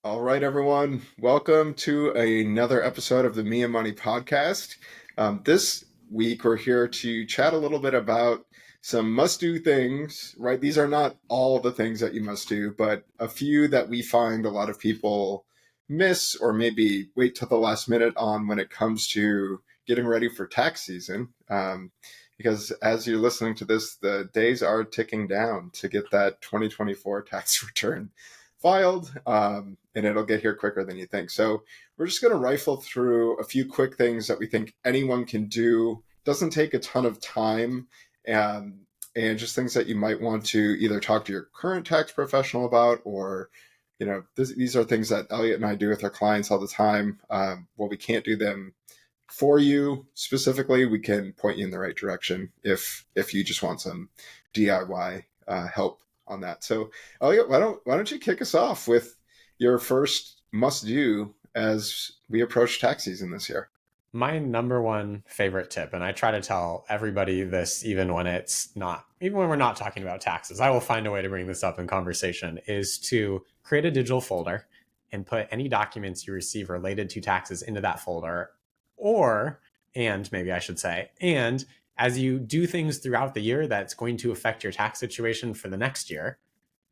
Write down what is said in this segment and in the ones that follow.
All right, everyone. Welcome to another episode of the Me and Money podcast. This week, we're here to chat a little bit about some must-do things, right? These are not all the things that you must do, but a few that we find a lot of people miss or maybe wait till the last minute on when it comes to getting ready for tax season. Because as you're listening to this, the days are ticking down to get that 2024 tax return filed, and it'll get here quicker than you think. So we're just going to rifle through a few quick things that we think anyone can do. Doesn't take a ton of time, and just things that you might want to either talk to your current tax professional about, or these are things that Elliott and I do with our clients all the time. Well, we can't do them for you specifically. We can point you in the right direction if you just want some DIY help on that. So Elliott, why don't you kick us off with your first must do as we approach tax season this year? My number one favorite tip, and I try to tell everybody this even when we're not talking about taxes, I will find a way to bring this up in conversation, is to create a digital folder and put any documents you receive related to taxes into that folder. And as you do things throughout the year that's going to affect your tax situation for the next year,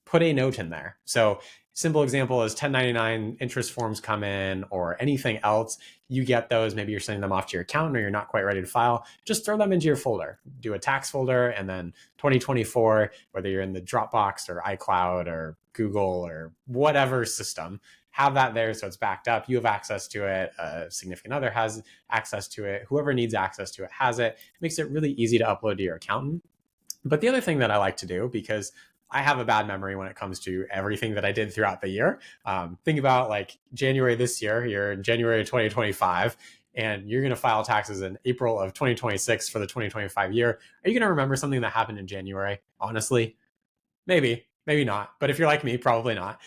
put a note in there. So simple example is 1099 interest forms come in or anything else. You get those, maybe you're sending them off to your accountant or you're not quite ready to file, just throw them into your folder. Do a tax folder, and then 2024, whether you're in the Dropbox or iCloud or Google or whatever system, have that there so it's backed up. You have access to it. A significant other has access to it. Whoever needs access to it has it. It makes it really easy to upload to your accountant. But the other thing that I like to do, because I have a bad memory when it comes to everything that I did throughout the year. Think about like January this year, you're in January 2025, and you're going to file taxes in April of 2026 for the 2025 year. Are you going to remember something that happened in January? Honestly, maybe not. But if you're like me, probably not.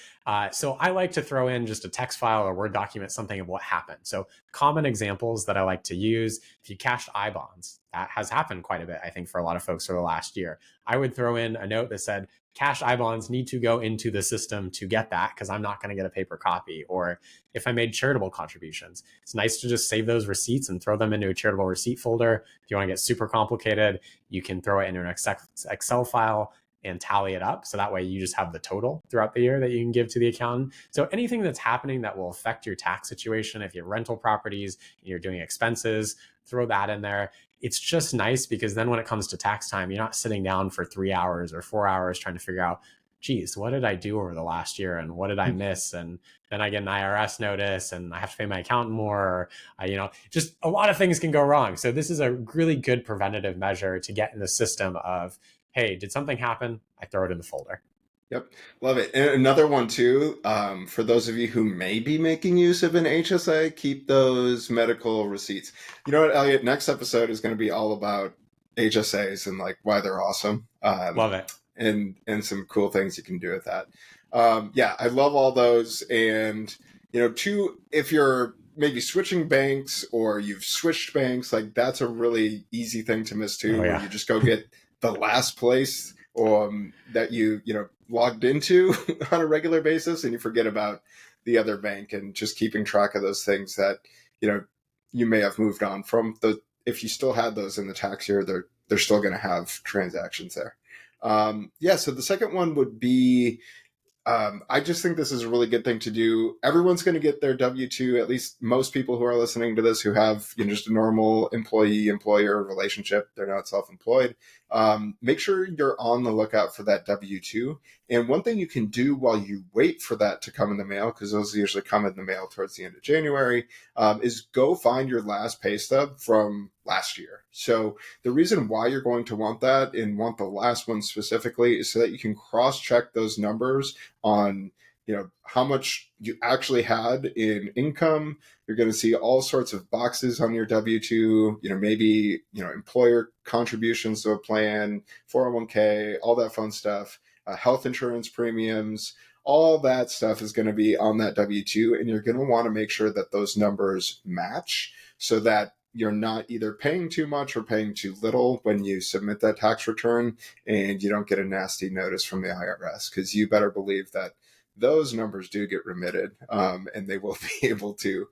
So I like to throw in just a text file or Word document, something of what happened. So common examples that I like to use, if you cashed I-bonds, that has happened quite a bit, I think, for a lot of folks for the last year. I would throw in a note that said, cash I-bonds need to go into the system to get that because I'm not going to get a paper copy. Or if I made charitable contributions, it's nice to just save those receipts and throw them into a charitable receipt folder. If you want to get super complicated, you can throw it into an Excel file and tally it up. So that way you just have the total throughout the year that you can give to the accountant. So anything that's happening that will affect your tax situation, if you have rental properties, you're doing expenses, throw that in there. It's just nice because then when it comes to tax time, you're not sitting down for 3 hours or 4 hours trying to figure out, geez, what did I do over the last year and what did I miss? And then I get an IRS notice and I have to pay my accountant more. Just a lot of things can go wrong. So this is a really good preventative measure to get in the system of, hey, did something happen? I throw it in the folder. Yep. Love it. And another one too, for those of you who may be making use of an HSA, keep those medical receipts. You know what, Elliott, next episode is going to be all about HSAs and like why they're awesome. Love it. And some cool things you can do with that. Yeah, I love all those. And, if you're maybe switching banks or you've switched banks, like that's a really easy thing to miss too, where you just go get the last place that you logged into on a regular basis and you forget about the other bank, and just keeping track of those things that you may have moved on from. If you still had those in the tax year, they're still going to have transactions there. So the second one would be, I just think this is a really good thing to do. Everyone's going to get their W-2, at least most people who are listening to this who have just a normal employee-employer relationship. They're not self-employed. Make sure you're on the lookout for that W-2. And one thing you can do while you wait for that to come in the mail, because those usually come in the mail towards the end of January, is go find your last pay stub from last year. So the reason why you're going to want that and want the last one specifically is so that you can cross-check those numbers on how much you actually had in income. You're going to see all sorts of boxes on your W-2, maybe employer contributions to a plan, 401k, all that fun stuff, health insurance premiums. All that stuff is going to be on that W-2, and you're going to want to make sure that those numbers match so that you're not either paying too much or paying too little when you submit that tax return, and you don't get a nasty notice from the IRS, because you better believe that those numbers do get remitted, and they will be able to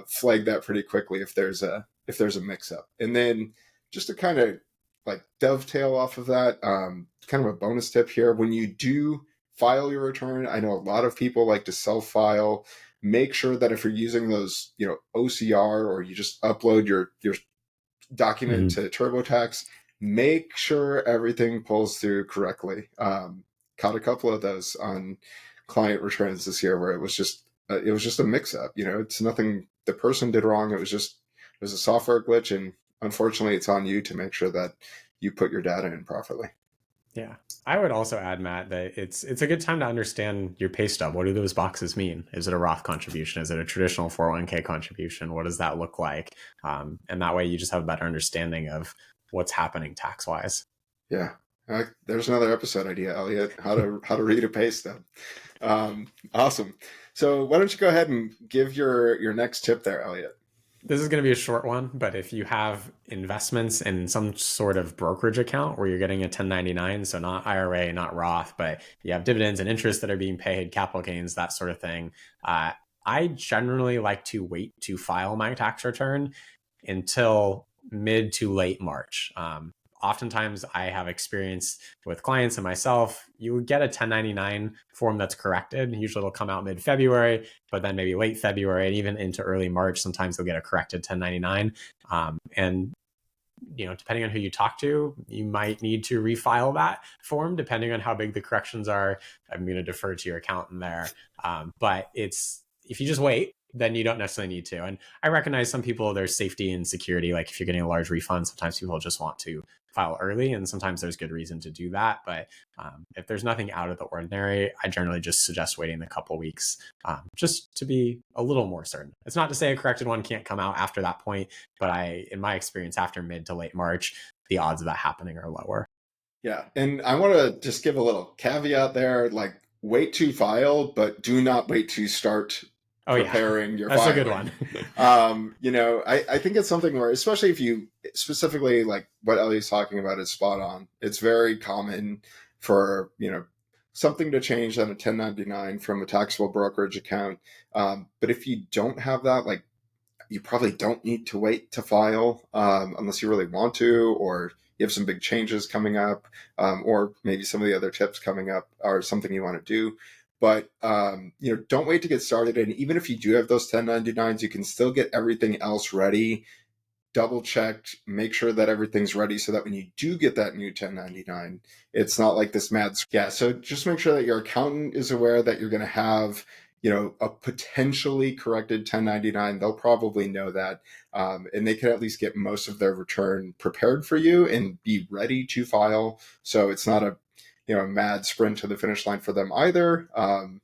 flag that pretty quickly if there's a mix up. And then just to kind of like dovetail off of that, kind of a bonus tip here: when you do file your return, I know a lot of people like to self file. Make sure that if you're using those, OCR, or you just upload your document to TurboTax, make sure everything pulls through correctly. Caught a couple of those on client returns this year where it was just a mix up. It's nothing the person did wrong. It was a software glitch, and unfortunately, it's on you to make sure that you put your data in properly. Yeah. I would also add, Matt, that it's a good time to understand your pay stub. What do those boxes mean? Is it a Roth contribution? Is it a traditional 401k contribution? What does that look like? And that way you just have a better understanding of what's happening tax-wise. Yeah. There's another episode idea, Elliott, how to read a pay stub. Awesome. So why don't you go ahead and give your next tip there, Elliott? This is going to be a short one, but if you have investments in some sort of brokerage account where you're getting a 1099, so not IRA, not Roth, but you have dividends and interest that are being paid, capital gains, that sort of thing, I generally like to wait to file my tax return until mid to late March. Oftentimes I have experience with clients and myself, you would get a 1099 form that's corrected. Usually it'll come out mid-February, but then maybe late February and even into early March, sometimes you'll get a corrected 1099. And depending on who you talk to, you might need to refile that form depending on how big the corrections are. I'm going to defer to your accountant there. But if you just wait, then you don't necessarily need to. And I recognize some people, there's safety and security. Like if you're getting a large refund, sometimes people just want to file early, and sometimes there's good reason to do that. But if there's nothing out of the ordinary, I generally just suggest waiting a couple weeks just to be a little more certain. It's not to say a corrected one can't come out after that point, but in my experience, after mid to late March, the odds of that happening are lower. Yeah. And I want to just give a little caveat there, like wait to file, but do not wait to start preparing your That's filing. a good one. I think it's something where, especially if you specifically like what Ellie's talking about is spot on. It's very common for, something to change on a 1099 from a taxable brokerage account. But if you don't have that, like you probably don't need to wait to file unless you really want to, or you have some big changes coming up, or maybe some of the other tips coming up are something you want to do. But, don't wait to get started. And even if you do have those 1099s, you can still get everything else ready, double checked, make sure that everything's ready so that when you do get that new 1099, it's not like this mad. Yeah. So just make sure that your accountant is aware that you're going to have, a potentially corrected 1099. They'll probably know that. And they can at least get most of their return prepared for you and be ready to file. So it's not a mad sprint to the finish line for them either.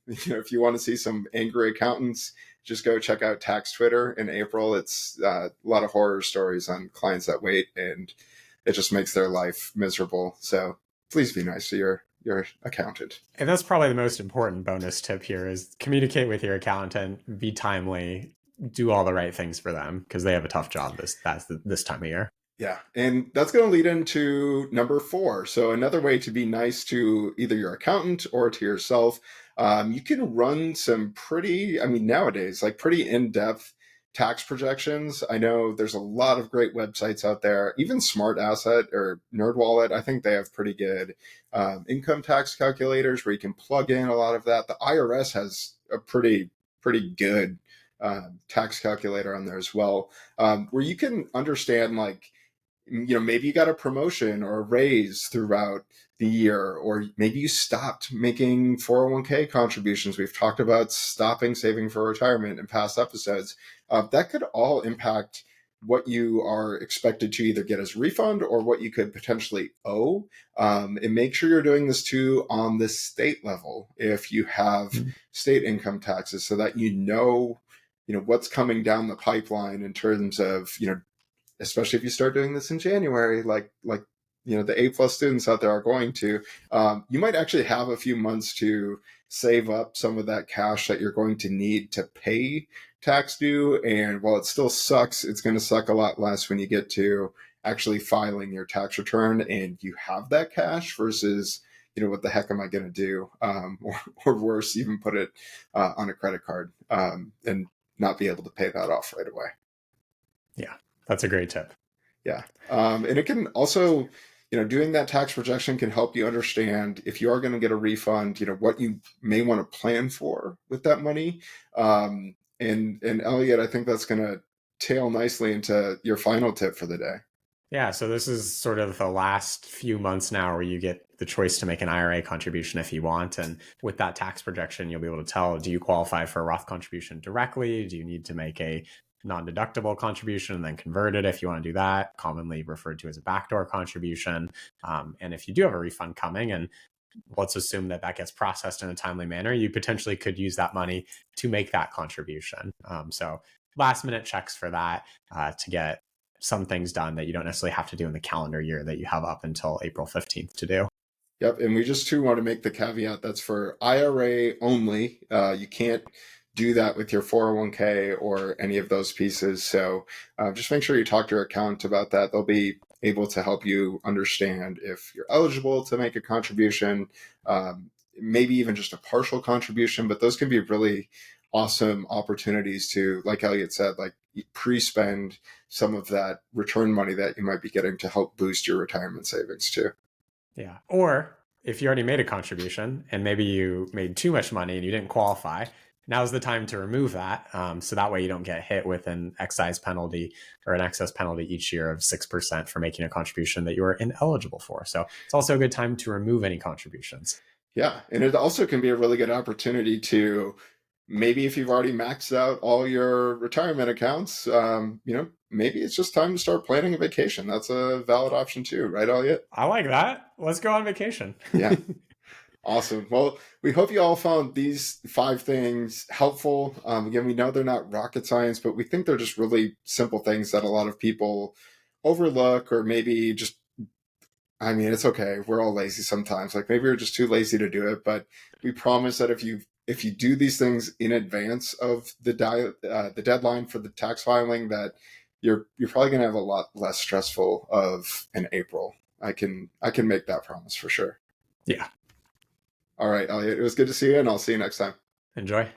If you want to see some angry accountants, just go check out Tax Twitter in April. It's a lot of horror stories on clients that wait, and it just makes their life miserable. So please be nice to your accountant. And that's probably the most important bonus tip here is communicate with your accountant, be timely, do all the right things for them because they have a tough job this time of year. Yeah. And that's going to lead into number 4. So another way to be nice to either your accountant or to yourself, you can run some nowadays, like pretty in-depth tax projections. I know there's a lot of great websites out there, even Smart Asset or NerdWallet. I think they have pretty good income tax calculators where you can plug in a lot of that. The IRS has a pretty good tax calculator on there as well, where you can understand like, maybe you got a promotion or a raise throughout the year, or maybe you stopped making 401k contributions. We've talked about stopping saving for retirement in past episodes. That could all impact what you are expected to either get as refund or what you could potentially owe. And make sure you're doing this too on the state level if you have state income taxes, so that what's coming down the pipeline in terms of, especially if you start doing this in January, like the A+ students out there are going to, you might actually have a few months to save up some of that cash that you're going to need to pay tax due. And while it still sucks, it's going to suck a lot less when you get to actually filing your tax return and you have that cash versus, what the heck am I going to do? Or worse, even put it on a credit card and not be able to pay that off right away. Yeah, that's a great tip. Yeah. And it can also, doing that tax projection can help you understand if you are going to get a refund, what you may want to plan for with that money. And Elliot, I think that's going to tail nicely into your final tip for the day. Yeah, so this is sort of the last few months now where you get the choice to make an IRA contribution if you want. And with that tax projection, you'll be able to tell, do you qualify for a Roth contribution directly? Do you need to make a non-deductible contribution and then convert it if you want to do that, commonly referred to as a backdoor contribution? And if you do have a refund coming, and let's assume that gets processed in a timely manner, you potentially could use that money to make that contribution. So last minute checks for that to get some things done that you don't necessarily have to do in the calendar year that you have up until April 15th to do. Yep. And we just too want to make the caveat that's for IRA only. You can't do that with your 401k or any of those pieces. So just make sure you talk to your accountant about that. They'll be able to help you understand if you're eligible to make a contribution, maybe even just a partial contribution, but those can be really awesome opportunities to, like Elliot said, like pre-spend some of that return money that you might be getting to help boost your retirement savings too. Yeah. Or if you already made a contribution and maybe you made too much money and you didn't qualify, now's the time to remove that. So that way you don't get hit with an excise penalty or an excess penalty each year of 6% for making a contribution that you were ineligible for. So it's also a good time to remove any contributions. Yeah. And it also can be a really good opportunity to, maybe if you've already maxed out all your retirement accounts, maybe it's just time to start planning a vacation. That's a valid option too, right, Elliot? I like that. Let's go on vacation. Yeah. Awesome. Well, we hope you all found these 5 things helpful. Again, we know they're not rocket science, but we think they're just really simple things that a lot of people overlook, or maybe just, it's okay. We're all lazy sometimes. Like maybe we're just too lazy to do it, but we promise that if you do these things in advance of the deadline for the tax filing, that you're probably going to have a lot less stressful of an April. I can make that promise for sure. Yeah. All right, Elliot, it was good to see you, and I'll see you next time. Enjoy.